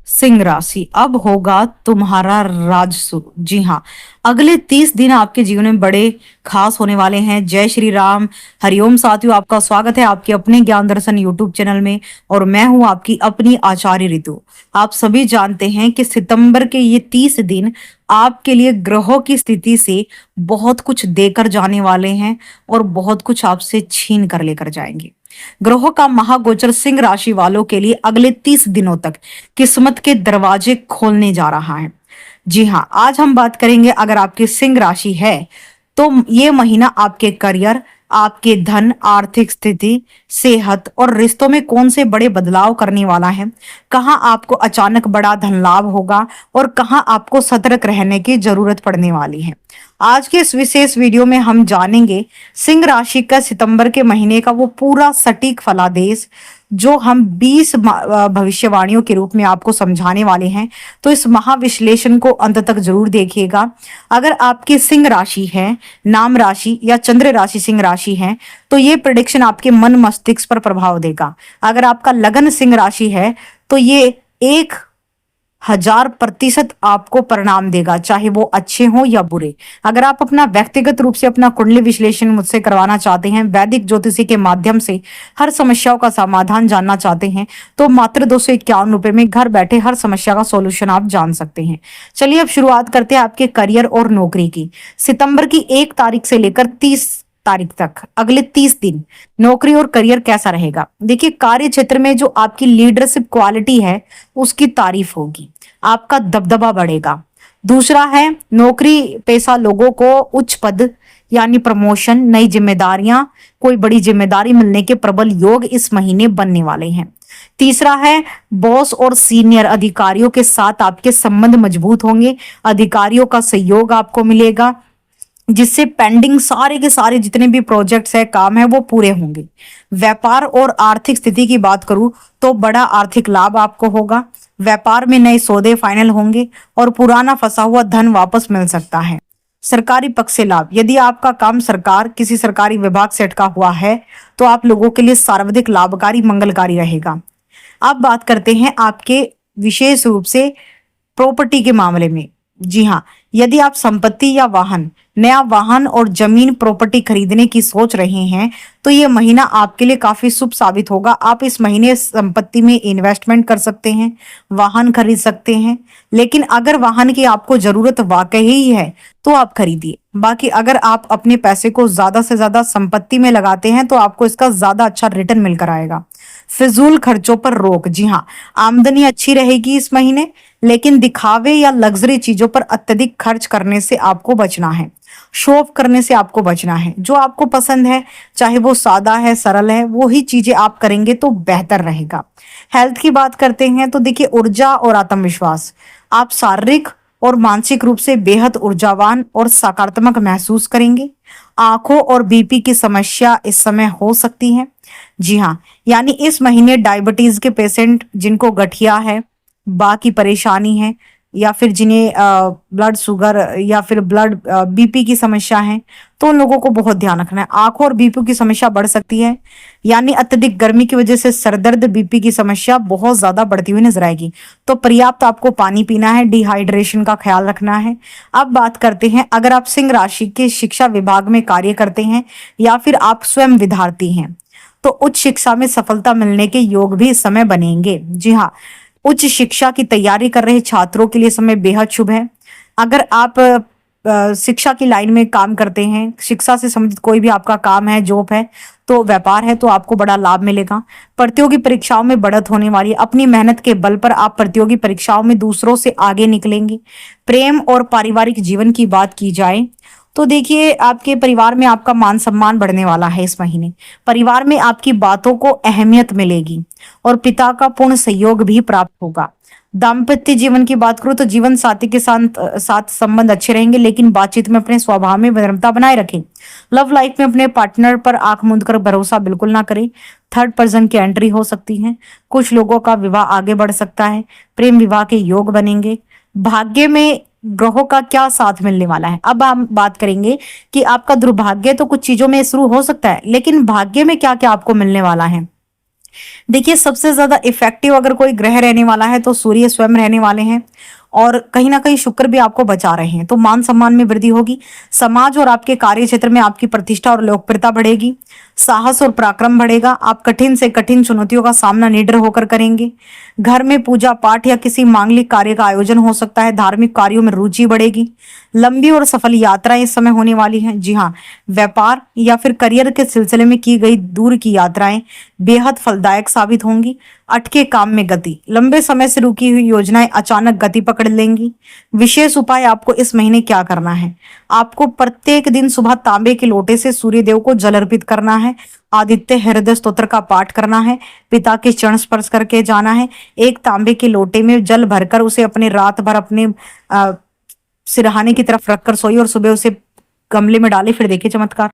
सिंह राशि, अब होगा तुम्हारा राज शुरू। जी हाँ, अगले 30 दिन आपके जीवन में बड़े खास होने वाले हैं। जय श्री राम, हरिओम साथियों, आपका स्वागत है आपके अपने ज्ञान दर्शन यूट्यूब चैनल में। और मैं हूं आपकी अपनी आचार्य रितु। आप सभी जानते हैं कि सितंबर के ये 30 दिन आपके लिए ग्रहों की स्थिति से बहुत कुछ देकर जाने वाले हैं और बहुत कुछ आपसे छीन कर लेकर जाएंगे। ग्रहों का महागोचर सिंह राशि वालों के लिए अगले 30 दिनों तक किस्मत के दरवाजे खोलने जा रहा है। जी हाँ, आज हम बात करेंगे, अगर आपकी सिंह राशि है तो ये महीना आपके करियर, आपके धन, आर्थिक स्थिति, सेहत और रिश्तों में कौन से बड़े बदलाव करने वाला है। कहाँ आपको अचानक बड़ा धन लाभ होगा और कहाँ आपको सतर्क रहने की जरूरत पड़ने वाली है। आज के इस विशेष वीडियो में हम जानेंगे सिंह राशि का सितंबर के महीने का वो पूरा सटीक फलादेश जो हम 20 भविष्यवाणियों के रूप में आपको समझाने वाले हैं। तो इस महाविश्लेषण को अंत तक जरूर देखिएगा। अगर आपकी सिंह राशि है, नाम राशि या चंद्र राशि सिंह राशि है, तो ये प्रिडिक्शन आपके मन मस्तिष्क पर प्रभाव देगा। अगर आपका लगन सिंह राशि है तो ये 1000% आपको परिणाम देगा, चाहे वो अच्छे हो या बुरे। अगर आप अपना व्यक्तिगत रूप से अपना कुंडली विश्लेषण मुझसे करवाना चाहते हैं, वैदिक ज्योतिषी के माध्यम से हर समस्याओं का समाधान जानना चाहते हैं, तो मात्र 251 रुपए में घर बैठे हर समस्या का सॉल्यूशन आप जान सकते हैं। चलिए अब शुरुआत करते हैं आपके करियर और नौकरी की। सितंबर की 1 तारीख से लेकर 30 तारीख तक अगले 30 दिन नौकरी और करियर कैसा रहेगा। देखिए, कार्य क्षेत्र में जो आपकी लीडरशिप क्वालिटी है उसकी तारीफ होगी, आपका दबदबा बढ़ेगा। दूसरा है, नौकरी पेशा लोगों को उच्च पद यानी प्रमोशन, नई जिम्मेदारियां, कोई बड़ी जिम्मेदारी मिलने के प्रबल योग इस महीने बनने वाले हैं। तीसरा है, बॉस और सीनियर अधिकारियों के साथ आपके संबंध मजबूत होंगे, अधिकारियों का सहयोग आपको मिलेगा, जिससे पेंडिंग सारे के सारे जितने भी प्रोजेक्ट्स है, काम है, वो पूरे होंगे। व्यापार और आर्थिक स्थिति की बात करूं तो बड़ा आर्थिक लाभ आपको होगा। व्यापार में नए सौदे फाइनल होंगे और पुराना फंसा हुआ धन वापस मिल सकता है। सरकारी पक्ष से लाभ, यदि आपका काम सरकार किसी सरकारी विभाग से अटका हुआ है तो आप लोगों के लिए सर्वाधिक लाभकारी मंगलकारी रहेगा। अब बात करते हैं आपके विशेष रूप से प्रॉपर्टी के मामले में। जी हाँ, यदि आप संपत्ति या वाहन, नया वाहन और जमीन प्रॉपर्टी खरीदने की सोच रहे हैं तो ये महीना आपके लिए काफी शुभ साबित होगा। आप इस महीने संपत्ति में इन्वेस्टमेंट कर सकते हैं, वाहन खरीद सकते हैं। लेकिन अगर वाहन की आपको जरूरत वाकई ही है तो आप खरीदिए। बाकी अगर आप अपने पैसे को ज्यादा से ज्यादा संपत्ति में लगाते हैं तो आपको इसका ज्यादा अच्छा रिटर्न मिलकर आएगा। फिजूल खर्चों पर रोक, जी हाँ, आमदनी अच्छी रहेगी इस महीने, लेकिन दिखावे या लग्जरी चीजों पर अत्यधिक खर्च करने से आपको बचना है। शो ऑफ करने से आपको बचना है। जो आपको पसंद है, चाहे वो सादा है, सरल है, वो ही चीजें आप करेंगे तो बेहतर रहेगा। हेल्थ की बात करते हैं तो देखिए, ऊर्जा और आत्मविश्वास, आप शारीरिक और मानसिक रूप से बेहद ऊर्जावान और सकारात्मक महसूस करेंगे। आंखों और बीपी की समस्या इस समय हो सकती है। जी हाँ, यानी इस महीने डायबिटीज के पेशेंट, जिनको गठिया है, बाकी परेशानी है, या फिर जिन्हें ब्लड शुगर या फिर ब्लड बीपी की समस्या है, तो उन लोगों को बहुत ध्यान रखना है। आंखों और बीपी की समस्या बढ़ सकती है, यानी अत्यधिक गर्मी की वजह से सरदर्द, बीपी की समस्या बहुत ज्यादा बढ़ती हुई नजर आएगी। तो पर्याप्त आपको पानी पीना है, डिहाइड्रेशन का ख्याल रखना है। अब बात करते हैं, अगर आप सिंह राशि के शिक्षा विभाग में कार्य करते हैं या फिर आप स्वयं विद्यार्थी हैं तो उच्च शिक्षा में सफलता मिलने के योग भी इस समय बनेंगे। जी हाँ, उच्च शिक्षा की तैयारी कर रहे छात्रों के लिए समय बेहद शुभ है। अगर आप शिक्षा की लाइन में काम करते हैं, शिक्षा से संबंधित कोई भी आपका काम है, जॉब है, तो व्यापार है, तो आपको बड़ा लाभ मिलेगा। प्रतियोगी परीक्षाओं में बढ़त होने वाली है। अपनी मेहनत के बल पर आप प्रतियोगी परीक्षाओं में दूसरों से आगे निकलेंगे। प्रेम और पारिवारिक जीवन की बात की जाए तो देखिए, आपके परिवार में आपका मान सम्मान बढ़ने वाला है इस महीने। परिवार में आपकी बातों को अहमियत मिलेगी और पिता का पूर्ण सहयोग भी प्राप्त होगा। दाम्पत्य जीवन की बात करूं तो जीवन साथी के साथ संबंध अच्छे रहेंगे, लेकिन बातचीत में अपने स्वभाव में विनम्रता बनाए रखें। लव लाइफ में अपने पार्टनर पर आंख मूंद कर भरोसा बिल्कुल ना करें। थर्ड पर्सन की एंट्री हो सकती है। कुछ लोगों का विवाह आगे बढ़ सकता है। प्रेम विवाह के योग बनेंगे। भाग्य में ग्रहों का क्या साथ मिलने वाला है। अब हम बात करेंगे कि आपका दुर्भाग्य तो कुछ चीजों में शुरू हो सकता है, लेकिन भाग्य में क्या क्या आपको मिलने वाला है। देखिए, सबसे ज्यादा इफेक्टिव अगर कोई ग्रह रहने वाला है तो सूर्य स्वयं रहने वाले हैं, और कहीं ना कहीं शुक्र भी आपको बचा रहे हैं, तो मान सम्मान में वृद्धि होगी। समाज और आपके कार्य क्षेत्र में आपकी प्रतिष्ठा और लोकप्रियता बढ़ेगी। साहस और पराक्रम बढ़ेगा। आप कठिन से कठिन चुनौतियों का सामना निडर होकर करेंगे। घर में पूजा पाठ या किसी मांगलिक कार्य का आयोजन हो सकता है। धार्मिक कार्यों में रुचि बढ़ेगी। लंबी और सफल यात्राएं इस समय होने वाली हैं। जी हाँ, व्यापार या फिर करियर के सिलसिले में की गई दूर की यात्राएं बेहद फलदायक साबित होंगी। अटके काम में गति, लंबे समय से रुकी हुई योजनाएं अचानक गति पकड़ लेंगी। विशेष उपाय आपको इस महीने क्या करना है? आपको प्रत्येक दिन सुबह तांबे के लोटे से सूर्य देव को जल अर्पित करना है। आदित्य हृदय स्तोत्र का पाठ करना है। पिता के चरण स्पर्श करके जाना है। एक तांबे के लोटे में जल भरकर उसे अपने रात भर अपने सिरहाने की तरफ रखकर सोइए और सुबह उसे गमले में डाले, फिर देखिए चमत्कार।